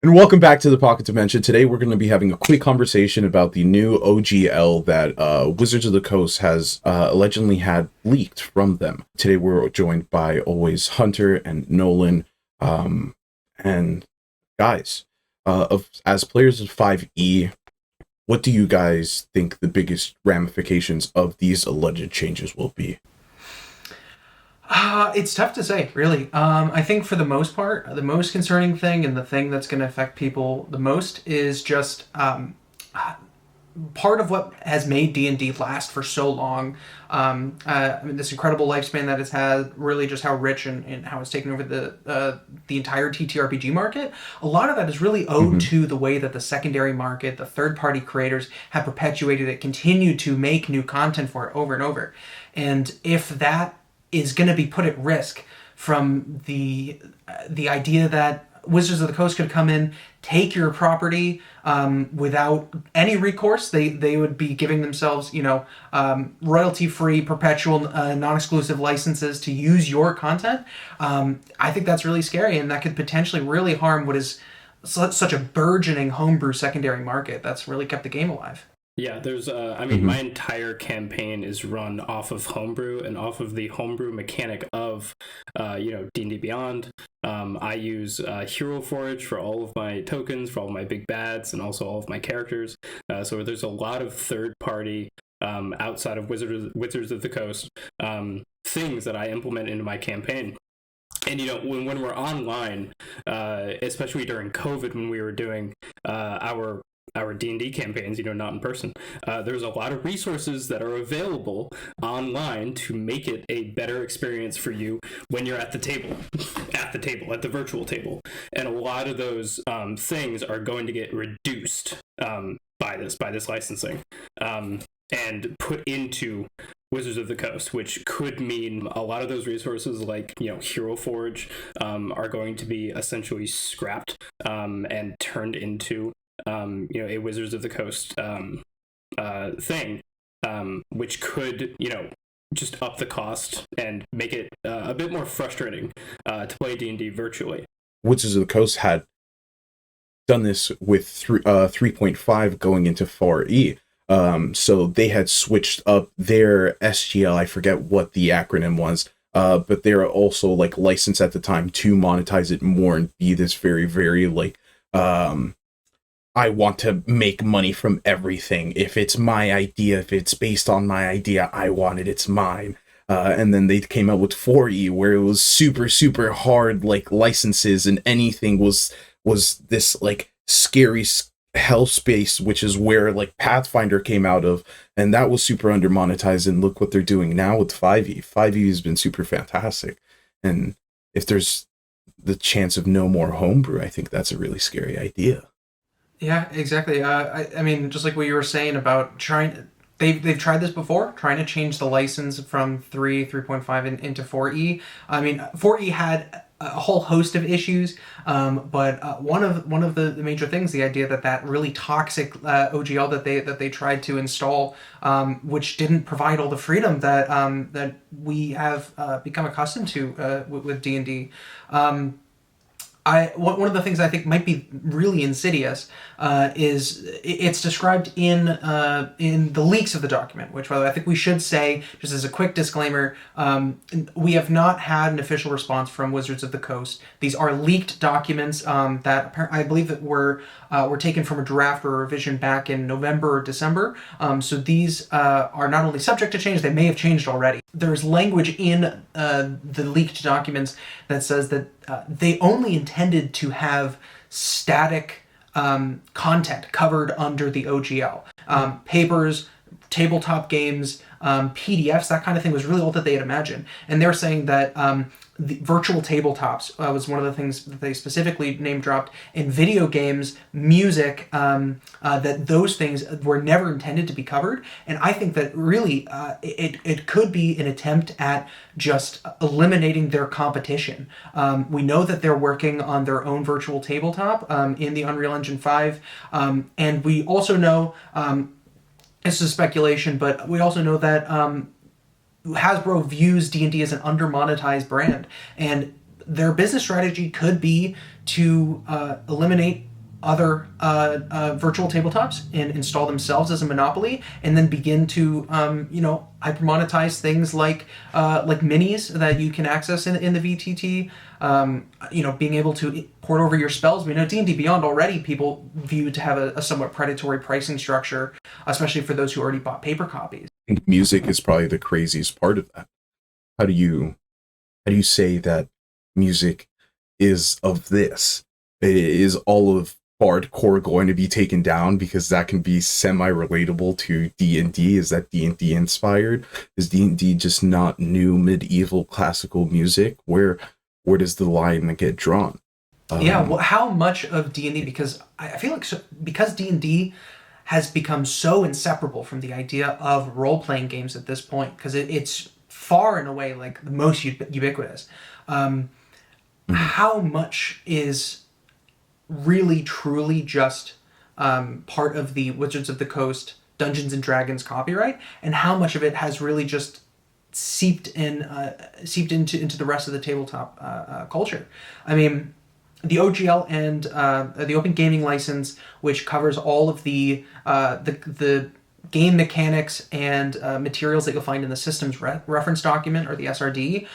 And welcome back to the Pocket Dimension. Today we're going to be having a quick conversation about the new OGL that Wizards of the Coast has allegedly had leaked from them. Today we're joined by always Hunter and Nolan. And guys, as players of 5e, what do you guys think the biggest ramifications of these alleged changes will be? It's tough to say, really. I think for the most part, the most concerning thing and the thing that's going to affect people the most is just part of what has made D&D last for so long. This incredible lifespan that it's had, really just how rich and how it's taken over the entire TTRPG market. A lot of that is really owed Mm-hmm. to the way that the secondary market, the third-party creators, have perpetuated it, continue to make new content for it over and over. And if that is going to be put at risk from the idea that Wizards of the Coast could come in, take your property without any recourse. They would be giving themselves, royalty-free, perpetual, non-exclusive licenses to use your content. I think that's really scary, and that could potentially really harm what is such a burgeoning homebrew secondary market that's really kept the game alive. Yeah, Mm-hmm. my entire campaign is run off of homebrew and off of the homebrew mechanic of, D&D Beyond. I use Hero Forge for all of my tokens, for all of my big bads, and also all of my characters. So there's a lot of third-party, outside of Wizards of the Coast, things that I implement into my campaign. And when we're online, especially during COVID, when we were doing our D&D campaigns, not in person, there's a lot of resources that are available online to make it a better experience for you when you're at the table, at the virtual table. And a lot of those things are going to get reduced by this licensing, and put into Wizards of the Coast, which could mean a lot of those resources, like Hero Forge, are going to be essentially scrapped, and turned into a Wizards of the Coast thing, which could just up the cost and make it a bit more frustrating to play D&D virtually. Wizards of the Coast had done this with 3.5 going into 4E. So they had switched up their SGL. I forget what the acronym was, but they're also like licensed at the time to monetize it more and be this very, very I want to make money from everything. If it's my idea, if it's based on my idea, I want it. It's mine. And then they came out with 4E, where it was super, super hard, like licenses, and anything was this like scary hell space, which is where like Pathfinder came out of, and that was super under monetized. And look what they're doing now with 5E. 5E has been super fantastic, and if there's the chance of no more homebrew, I think that's a really scary idea. Yeah, exactly. I mean, just like what you were saying about trying, they've tried this before, trying to change the license from 3.5 into 4E. I mean, 4E had a whole host of issues, but one of the major things, the idea that really toxic OGL that they tried to install, which didn't provide all the freedom that we have become accustomed to with D&D. One of the things I think might be really insidious is it's described in the leaks of the document. Which, by the way, I think we should say, just as a quick disclaimer, we have not had an official response from Wizards of the Coast. These are leaked documents that I believe that were taken from a draft or a revision back in November or December. So these are not only subject to change; they may have changed already. There's language in the leaked documents that says that they only intended to have static content covered under the OGL. Papers, tabletop games, PDFs, that kind of thing was really all that they had imagined. And they're saying that the virtual tabletops was one of the things that they specifically name dropped in video games, music, that those things were never intended to be covered. And I think that really it could be an attempt at just eliminating their competition. We know that they're working on their own virtual tabletop in the Unreal Engine 5. And we also know, this is speculation, but we also know that Hasbro views D&D as an under-monetized brand, and their business strategy could be to eliminate other virtual tabletops and install themselves as a monopoly, and then begin to hyper monetize things like minis that you can access in the VTT. Being able to port over your spells. We know D&D Beyond already people view to have a somewhat predatory pricing structure, especially for those who already bought paper copies. I think music is probably the craziest part of that. How do you say that music is of this? Is all of hardcore going to be taken down because that can be semi-relatable to D&D? Is that D&D inspired? Is D&D just not new medieval classical music? Where does the line get drawn? Well, how much of D&D, because I feel like because D&D has become so inseparable from the idea of role-playing games at this point, because it's far and away like the most ubiquitous. How much is really truly just part of the Wizards of the Coast Dungeons and Dragons copyright, and how much of it has really just seeped into the rest of the tabletop culture? I mean, the OGL and the Open Gaming License, which covers all of the game mechanics and materials that you'll find in the systems reference document, or the SRD,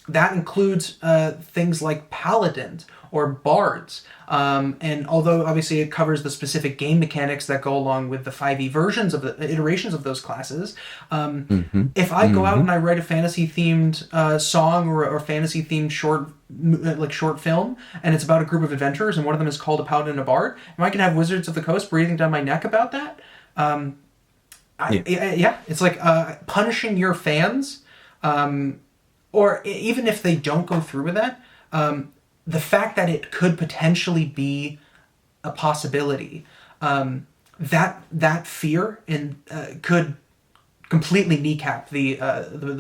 that includes things like paladins or bards. And although obviously it covers the specific game mechanics that go along with the 5e versions of the iterations of those classes, if I go out and I write a fantasy-themed song or fantasy-themed short film, and it's about a group of adventurers, and one of them is called a paladin and a bard, am I going to have Wizards of the Coast breathing down my neck about that? It's like punishing your fans, or even if they don't go through with that, the fact that it could potentially be a possibility, that fear could completely kneecap the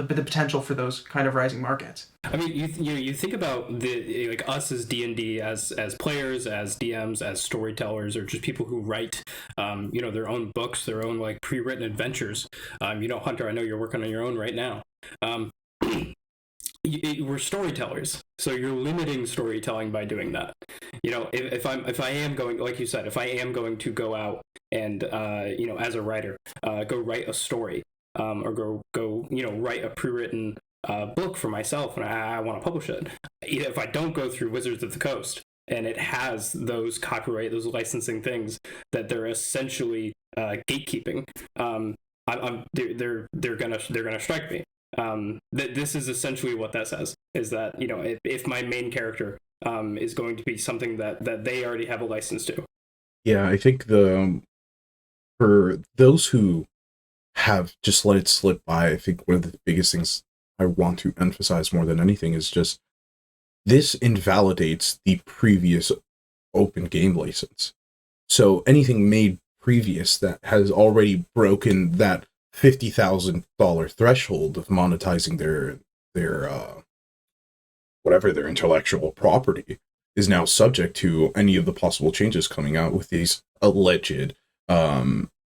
potential for those kind of rising markets. I mean, you think about like us as D&D, as players, as DMs, as storytellers, or just people who write, their own books, their own like pre-written adventures. Hunter, I know you're working on your own right now. We're storytellers, so you're limiting storytelling by doing that. If I am going, like you said, if I am going to go out and as a writer, go write a story, or go write a pre-written book for myself, and I want to publish it. If I don't go through Wizards of the Coast, and it has those copyright, those licensing things that they're essentially gatekeeping, they're gonna strike me. This is essentially what that says, is that if my main character is going to be something that they already have a license to. Yeah, I think for those who have just let it slip by, I think one of the biggest things I want to emphasize more than anything is just this invalidates the previous open game license. So anything made previous that has already broken that $50,000 threshold of monetizing their their intellectual property is now subject to any of the possible changes coming out with these alleged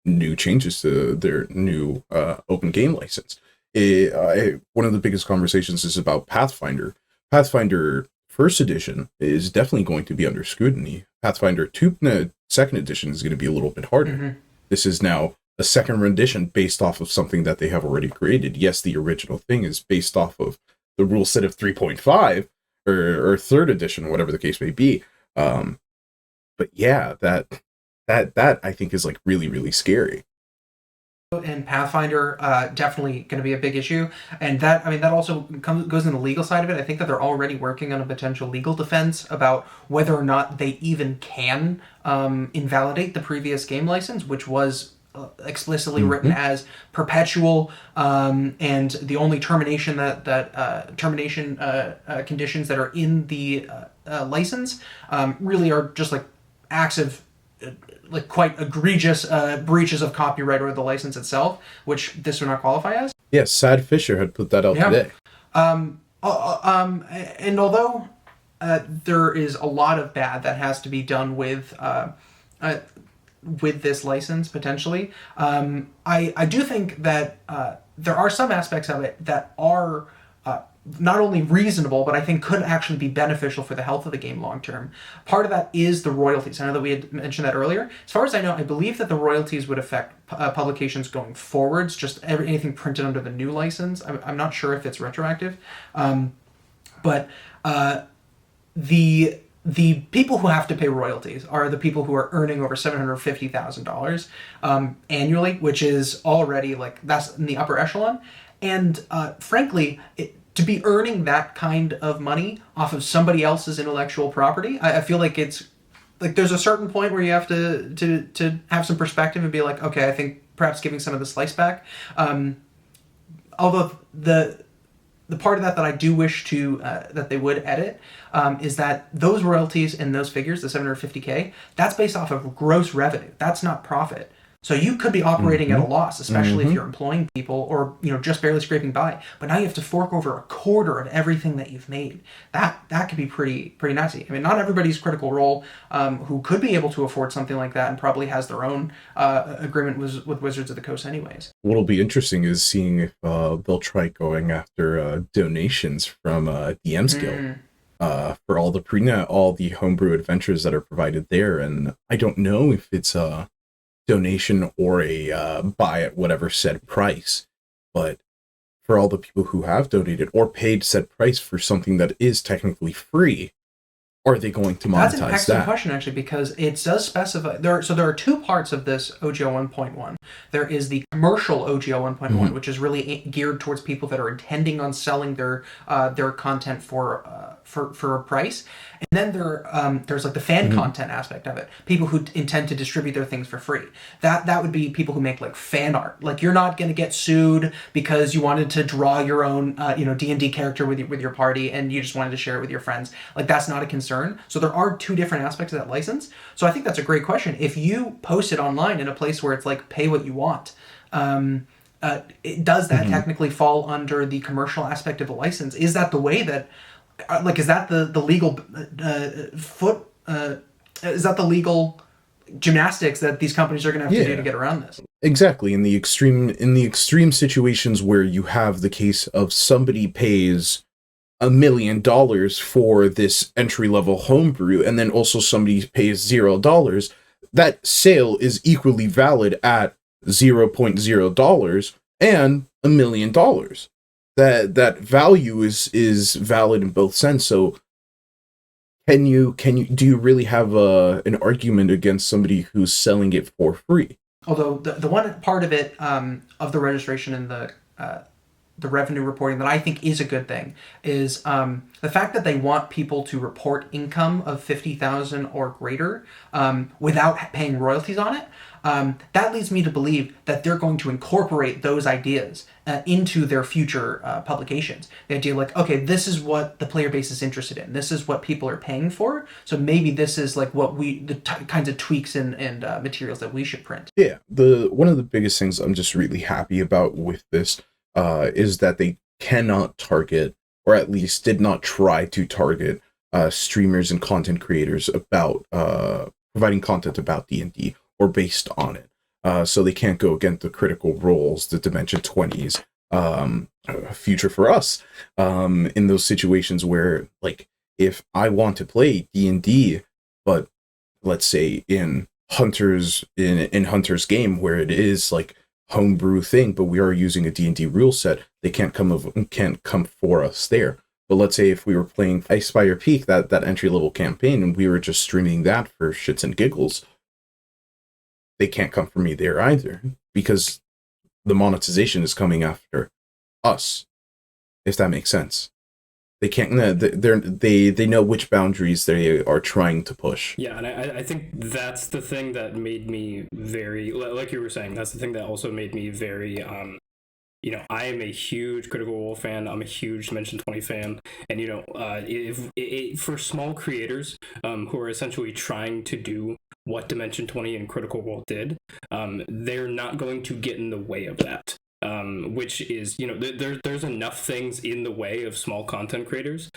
new changes to their new open game license. One of the biggest conversations is about Pathfinder. Pathfinder First Edition is definitely going to be under scrutiny. Pathfinder 2, Second Edition is going to be a little bit harder. Mm-hmm. This is now a second rendition based off of something that they have already created. Yes, the original thing is based off of the rule set of 3.5 or third edition, whatever the case may be. But yeah, that I think is like really, really scary. And Pathfinder definitely going to be a big issue, and that also goes in the legal side of it. I think that they're already working on a potential legal defense about whether or not they even can invalidate the previous game license, which was explicitly written as perpetual, and the only termination conditions that are in the license really are just like acts of like quite egregious breaches of copyright or the license itself, which this would not qualify as. Yes, Sad Fisher had put that out today. And although there is a lot of bad that has to be done with this license potentially, I do think that there are some aspects of it that are not only reasonable, but I think could actually be beneficial for the health of the game long term. Part of that is the royalties. I know that we had mentioned that earlier. As far as I know, I believe that the royalties would affect publications going forwards, just anything printed under the new license. I'm not sure if it's retroactive. But the people who have to pay royalties are the people who are earning over $750,000 annually, which is already like that's in the upper echelon. And frankly, to be earning that kind of money off of somebody else's intellectual property, I feel like it's like there's a certain point where you have to have some perspective and be like, okay, I think perhaps giving some of the slice back. Although the part of that I do wish to that they would edit is that those royalties and those figures, the 750K, that's based off of gross revenue. That's not profit. So you could be operating at a loss, especially if you're employing people or just barely scraping by. But now you have to fork over a quarter of everything that you've made. That could be pretty nasty. I mean, not everybody's Critical Role who could be able to afford something like that and probably has their own agreement with Wizards of the Coast anyways. What'll be interesting is seeing if they'll try going after donations from DM's Guild for all the homebrew adventures that are provided there. And I don't know if it's a donation or a buy at whatever said price, but for all the people who have donated or paid said price for something that is technically free, are they going to monetize that? That's an excellent question, actually, because it does specify there are two parts of this OGL 1.1. There is the commercial OGL 1.1, which is really geared towards people that are intending on selling their content for a price. And then there's like the fan content aspect of it. People who intend to distribute their things for free. That would be people who make like fan art. Like you're not going to get sued because you wanted to draw your own D&D character with your party and you just wanted to share it with your friends. Like that's not a concern. So there are two different aspects of that license. So I think that's a great question. If you post it online in a place where it's like pay what you want, does that technically fall under the commercial aspect of a license? Is that the way that is that the legal is that the legal gymnastics that these companies are going to have to do to get around this? Exactly. In the extreme situations where you have the case of somebody pays $1 million for this entry-level homebrew, and then also somebody pays $0, that sale is equally valid at $0.0 and $1 million. That value is valid in both sense. So do you really have an argument against somebody who's selling it for free? Although the one part of it of the registration and the revenue reporting that I think is a good thing is the fact that they want people to report income of 50,000 or greater without paying royalties on it. That leads me to believe that they're going to incorporate those ideas into their future publications. The idea like, okay, this is what the player base is interested in. This is what people are paying for. So maybe this is like what kinds of tweaks and materials that we should print. Yeah, one of the biggest things I'm just really happy about with this is that they cannot target, or at least did not try to target, streamers and content creators about providing content about D&D or based on it. So they can't go against the Critical Roles, the Dimension 20s, future for us, in those situations where, like, if I want to play D&D, but let's say in Hunter's game where it is like homebrew thing, but we are using a D&D rule set, they can't come for us there. But let's say if we were playing Icefire Peak, that entry-level campaign, and we were just streaming that for shits and giggles, they can't come for me there either, because the monetization is coming after us, if that makes sense. They can't. They know which boundaries they are trying to push. Yeah, and I think that's the thing that made me very, like you were saying, that's the thing that also made me very, I am a huge Critical Role fan. I'm a huge Dimension 20 fan, and if for small creators who are essentially trying to do what Dimension 20 and Critical Role did, they're not going to get in the way of that. Which is, there's enough things in the way of small content creators,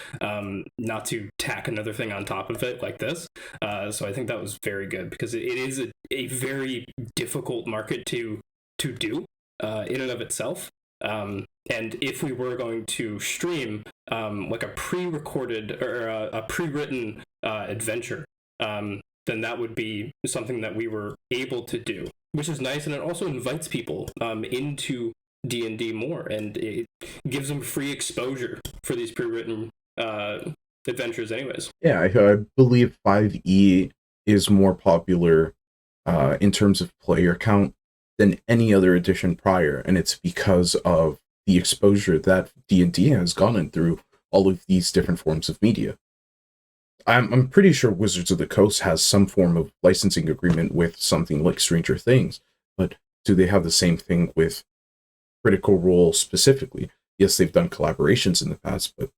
not to tack another thing on top of it like this. So I think that was very good, because it is a very difficult market to do in and of itself. And if we were going to stream like a pre-recorded or a pre-written adventure, then that would be something that we were able to do, which is nice, and it also invites people into D&D more, and it gives them free exposure for these pre-written adventures anyways. Yeah, I believe 5e is more popular in terms of player count than any other edition prior, and it's because of the exposure that D&D has gotten through all of these different forms of media. I'm pretty sure Wizards of the Coast has some form of licensing agreement with something like Stranger Things, but do they have the same thing with Critical Role specifically? Yes, they've done collaborations in the past, but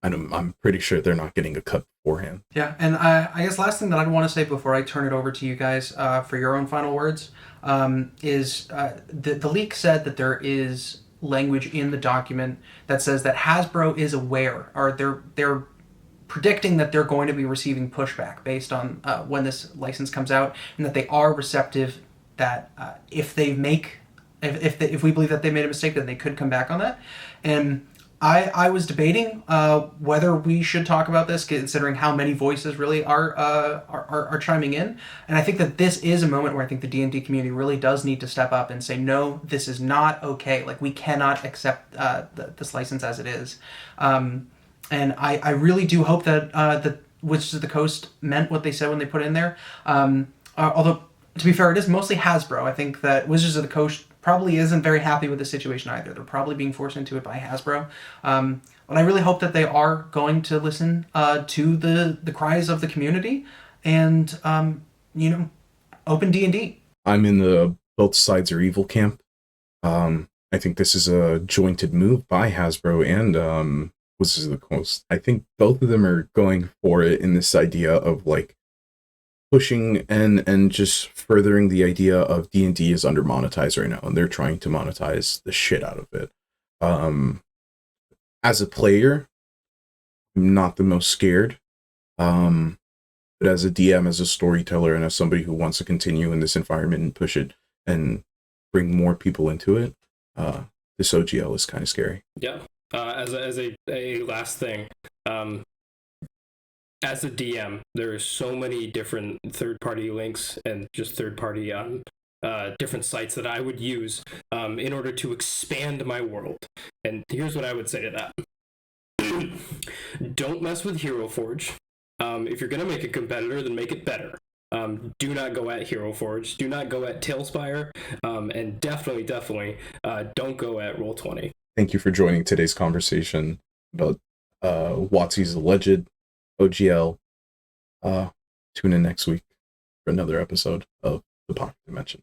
I'm pretty sure they're not getting a cut beforehand. Yeah, and I guess last thing that I'd want to say before I turn it over to you guys for your own final words is the leak said that there is language in the document that says that Hasbro is aware, or they're predicting that they're going to be receiving pushback based on when this license comes out, and that they are receptive that if we believe that they made a mistake, then they could come back on that. And I was debating whether we should talk about this, considering how many voices really are chiming in. And I think that this is a moment where I think the D&D community really does need to step up and say, no, this is not okay. Like, we cannot accept this license as it is. And I really do hope that the Wizards of the Coast meant what they said when they put it in there. Although, to be fair, it is mostly Hasbro. I think that Wizards of the Coast probably isn't very happy with the situation either. They're probably being forced into it by Hasbro. But I really hope that they are going to listen to the cries of the community and, open D&D. I'm in the both sides are evil camp. I think this is a jointed move by Hasbro and Wizards of the Coast. I think both of them are going for it in this idea of like pushing and just furthering the idea of D&D is under monetized right now, and they're trying to monetize the shit out of it. As a player, I'm not the most scared. But as a DM, as a storyteller, and as somebody who wants to continue in this environment and push it and bring more people into it, this OGL is kind of scary. Yeah. As a last thing, as a DM, there are so many different third-party links and just third-party different sites that I would use in order to expand my world. And here's what I would say to that. Don't mess with Hero Forge. If you're going to make a competitor, then make it better. Do not go at Hero Forge. Do not go at Tailspire. And definitely don't go at Roll20. Thank you for joining today's conversation about WotC's alleged OGL. Tune in next week for another episode of The Pocket Dimension.